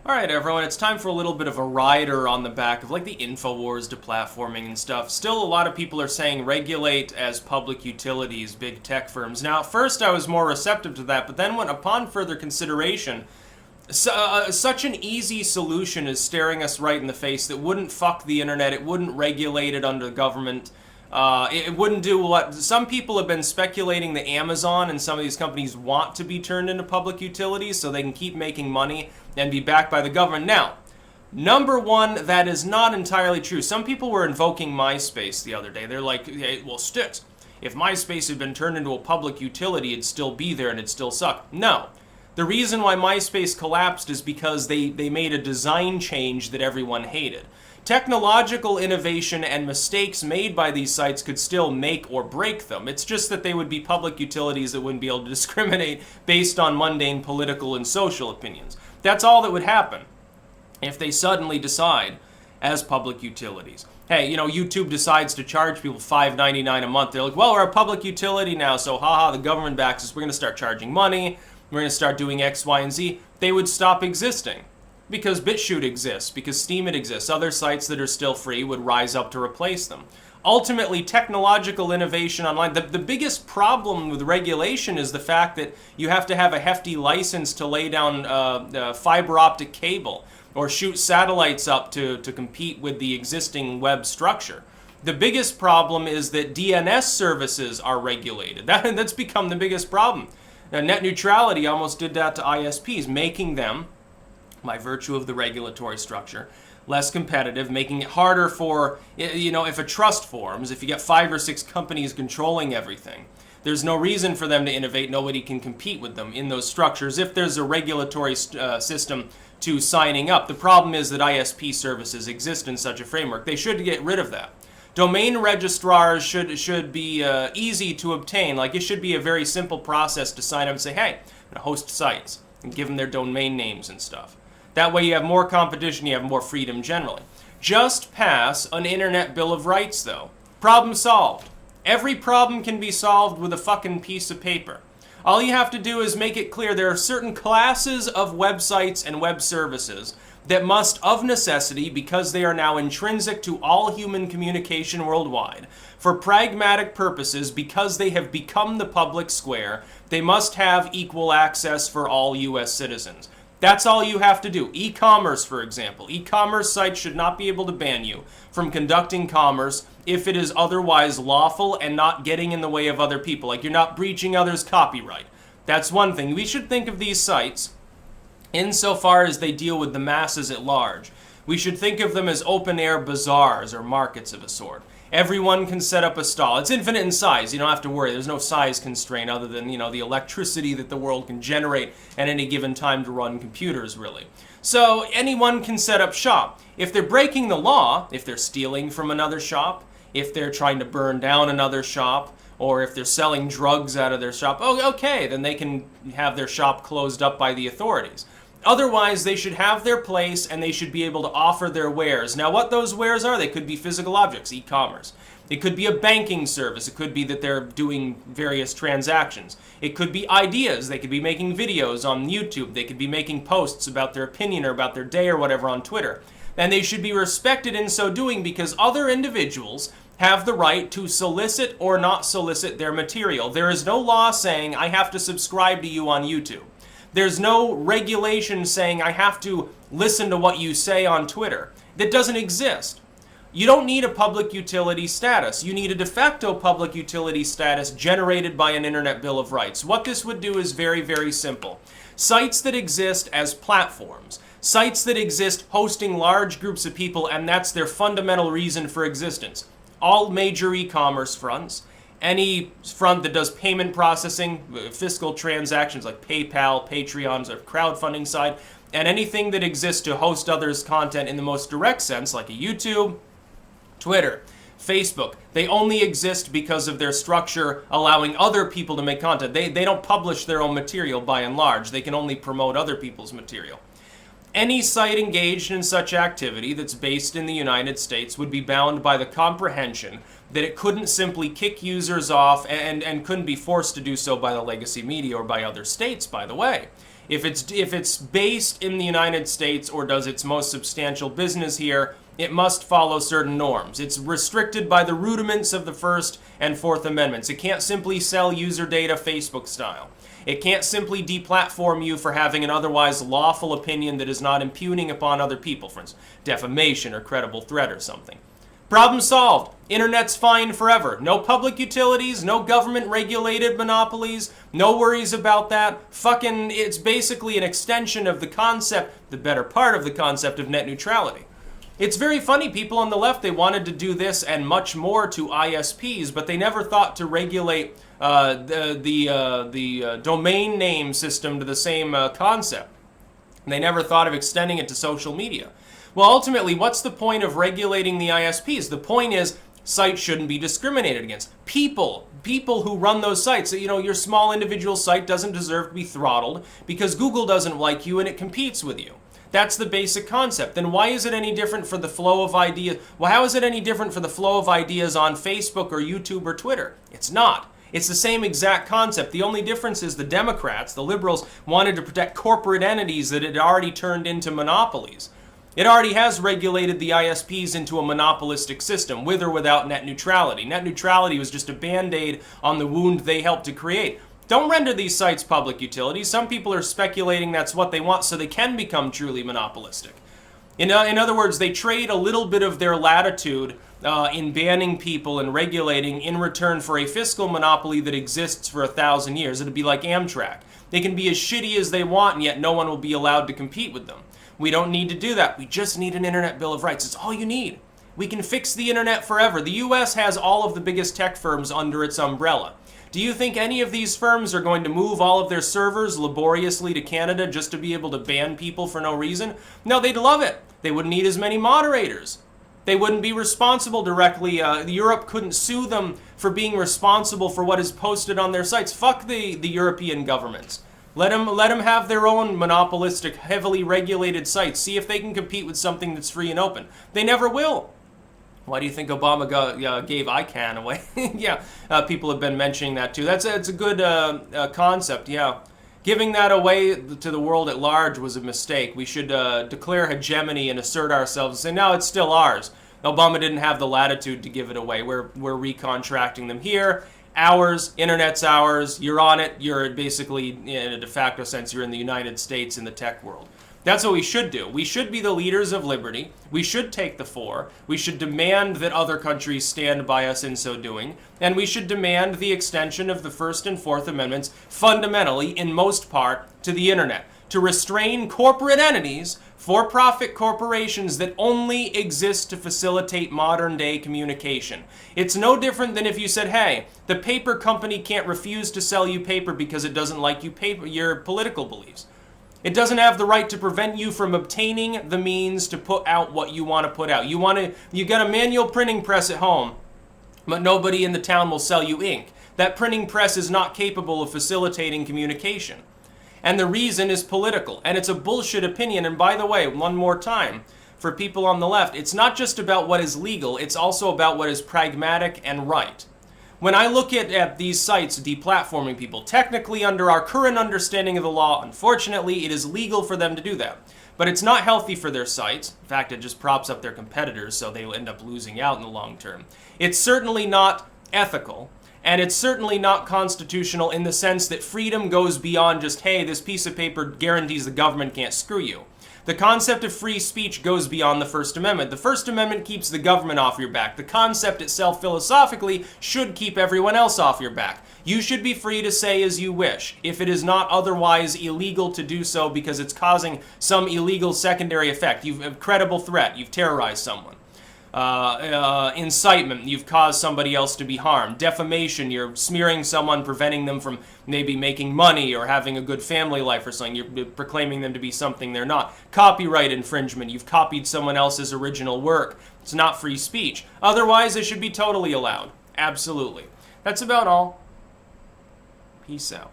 Alright everyone, it's time for a little bit of a rider on the back of like the InfoWars deplatforming and stuff. Still, a lot of people are saying regulate as public utilities, big tech firms. Now, at first I was more receptive to that, but then when upon further consideration, such an easy solution is staring us right in the face that wouldn't fuck the internet, it wouldn't regulate it under government. It wouldn't do what some people have been speculating that Amazon and some of these companies want to be turned into public utilities so they can keep making money and be backed by the government. Now, number one, that is not entirely true. Some people were invoking MySpace the other day. They're like, hey, well, Sticks, if MySpace had been turned into a public utility, it'd still be there and it'd still suck. No. The reason why MySpace collapsed is because they made a design change that everyone hated. Technological innovation and mistakes made by these sites could still make or break them. It's just that they would be public utilities that wouldn't be able to discriminate based on mundane political and social opinions. That's all that would happen if they suddenly decide as public utilities. Hey, you know, YouTube decides to charge people $5.99 a month. They're like, well, we're a public utility now, so haha, the government backs us. We're going to start charging money. We're going to start doing X, Y, and Z. They would stop existing. Because BitChute exists, because Steemit exists, other sites that are still free would rise up to replace them. Ultimately, technological innovation online, the biggest problem with regulation is the fact that you have to have a hefty license to lay down fiber optic cable or shoot satellites up to compete with the existing web structure. The biggest problem is that DNS services are regulated. That's become the biggest problem. Now, net neutrality almost did that to ISPs, making them, by virtue of the regulatory structure, less competitive, making it harder for, you know, if a trust forms, if you get 5 or 6 companies controlling everything, there's no reason for them to innovate. Nobody can compete with them in those structures if there's a regulatory system to signing up. The problem is that ISP services exist in such a framework. They should get rid of that. Domain registrars should be easy to obtain. Like, it should be a very simple process to sign up and say, hey, I'm going to host sites, and give them their domain names and stuff. That way you have more competition, you have more freedom generally. Just pass an internet bill of rights, though. Problem solved. Every problem can be solved with a fucking piece of paper. All you have to do is make it clear there are certain classes of websites and web services that must, of necessity, because they are now intrinsic to all human communication worldwide, for pragmatic purposes, because they have become the public square, they must have equal access for all U.S. citizens. That's all you have to do. E-commerce, for example. E-commerce sites should not be able to ban you from conducting commerce if it is otherwise lawful and not getting in the way of other people. Like, you're not breaching others' copyright. That's one thing. We should think of these sites insofar as they deal with the masses at large. We should think of them as open-air bazaars or markets of a sort. Everyone can set up a stall. It's infinite in size. You don't have to worry. There's no size constraint other than, you know, the electricity that the world can generate at any given time to run computers, really. So anyone can set up shop. If they're breaking the law, if they're stealing from another shop, if they're trying to burn down another shop, or if they're selling drugs out of their shop, oh, okay, then they can have their shop closed up by the authorities. Otherwise, they should have their place and they should be able to offer their wares. Now, what those wares are, they could be physical objects, e-commerce. It could be a banking service. It could be that they're doing various transactions. It could be ideas. They could be making videos on YouTube. They could be making posts about their opinion or about their day or whatever on Twitter. And they should be respected in so doing because other individuals have the right to solicit or not solicit their material. There is no law saying, I have to subscribe to you on YouTube. There's no regulation saying I have to listen to what you say on Twitter. That doesn't exist. You don't need a public utility status. You need a de facto public utility status generated by an Internet Bill of Rights. What this would do is very, very simple. Sites that exist as platforms, sites that exist hosting large groups of people, and that's their fundamental reason for existence. All major e-commerce fronts, any front that does payment processing, fiscal transactions like PayPal, Patreon's or crowdfunding side, and anything that exists to host others' content in the most direct sense, like a YouTube, Twitter, Facebook, they only exist because of their structure allowing other people to make content. They don't publish their own material by and large. They can only promote other people's material. Any site engaged in such activity that's based in the United States would be bound by the comprehension that it couldn't simply kick users off and couldn't be forced to do so by the legacy media or by other states, by the way. If it's based in the United States or does its most substantial business here, it must follow certain norms. It's restricted by the rudiments of the First and Fourth Amendments. It can't simply sell user data Facebook style. It can't simply deplatform you for having an otherwise lawful opinion that is not impugning upon other people, for instance, defamation or credible threat or something. Problem solved. Internet's fine forever. No public utilities, no government-regulated monopolies, no worries about that. It's basically an extension of the concept, the better part of the concept of net neutrality. It's very funny, people on the left, they wanted to do this and much more to ISPs, but they never thought to regulate the domain name system to the same concept. They never thought of extending it to social media. Well, ultimately, what's the point of regulating the ISPs? The point is sites shouldn't be discriminated against. People who run those sites, your small individual site doesn't deserve to be throttled because Google doesn't like you and it competes with you. That's the basic concept. Then why is it any different for the flow of ideas? Well, how is it any different for the flow of ideas on Facebook or YouTube or Twitter? It's not. It's the same exact concept. The only difference is the Democrats, the liberals, wanted to protect corporate entities that had already turned into monopolies. It already has regulated the ISPs into a monopolistic system, with or without net neutrality. Net neutrality was just a band-aid on the wound they helped to create. Don't render these sites public utilities. Some people are speculating that's what they want so they can become truly monopolistic. In other words, they trade a little bit of their latitude in banning people and regulating in return for a fiscal monopoly that exists for 1,000 years. It'd be like Amtrak. They can be as shitty as they want, and yet no one will be allowed to compete with them. We don't need to do that. We just need an Internet Bill of Rights. It's all you need. We can fix the Internet forever. The US has all of the biggest tech firms under its umbrella. Do you think any of these firms are going to move all of their servers laboriously to Canada just to be able to ban people for no reason? No, they'd love it. They wouldn't need as many moderators. They wouldn't be responsible directly. Europe couldn't sue them for being responsible for what is posted on their sites. Fuck the European governments. Let them have their own monopolistic, heavily regulated sites. See if they can compete with something that's free and open. They never will. Why do you think Obama gave ICANN away? Yeah, people have been mentioning that too. It's a good concept, yeah. Giving that away to the world at large was a mistake. We should declare hegemony and assert ourselves and say, no, it's still ours. Obama didn't have the latitude to give it away. We're recontracting them here. Ours, internet's ours, you're on it, you're basically, in a de facto sense, you're in the United States in the tech world. That's what we should do. We should be the leaders of liberty. We should take the fore. We should demand that other countries stand by us in so doing. And we should demand the extension of the First and Fourth Amendments, fundamentally, in most part, to the internet. To restrain corporate entities, for-profit corporations that only exist to facilitate modern-day communication. It's no different than if you said, hey, the paper company can't refuse to sell you paper because it doesn't like your political beliefs. It doesn't have the right to prevent you from obtaining the means to put out what you want to put out. You got a manual printing press at home, but nobody in the town will sell you ink. That printing press is not capable of facilitating communication. And the reason is political. And it's a bullshit opinion. And by the way, one more time, for people on the left, it's not just about what is legal, it's also about what is pragmatic and right. When I look at these sites deplatforming people, technically under our current understanding of the law, unfortunately, it is legal for them to do that. But it's not healthy for their sites. In fact, it just props up their competitors, so they will end up losing out in the long term. It's certainly not ethical, and it's certainly not constitutional in the sense that freedom goes beyond just, hey, this piece of paper guarantees the government can't screw you. The concept of free speech goes beyond the First Amendment. The First Amendment keeps the government off your back. The concept itself, philosophically, should keep everyone else off your back. You should be free to say as you wish, if it is not otherwise illegal to do so because it's causing some illegal secondary effect. You've a credible threat. You've terrorized someone. Incitement, you've caused somebody else to be harmed. Defamation, you're smearing someone, preventing them from maybe making money or having a good family life or something. You're proclaiming them to be something they're not. Copyright infringement, you've copied someone else's original work. It's not free speech. Otherwise, it should be totally allowed. Absolutely. That's about all. Peace out.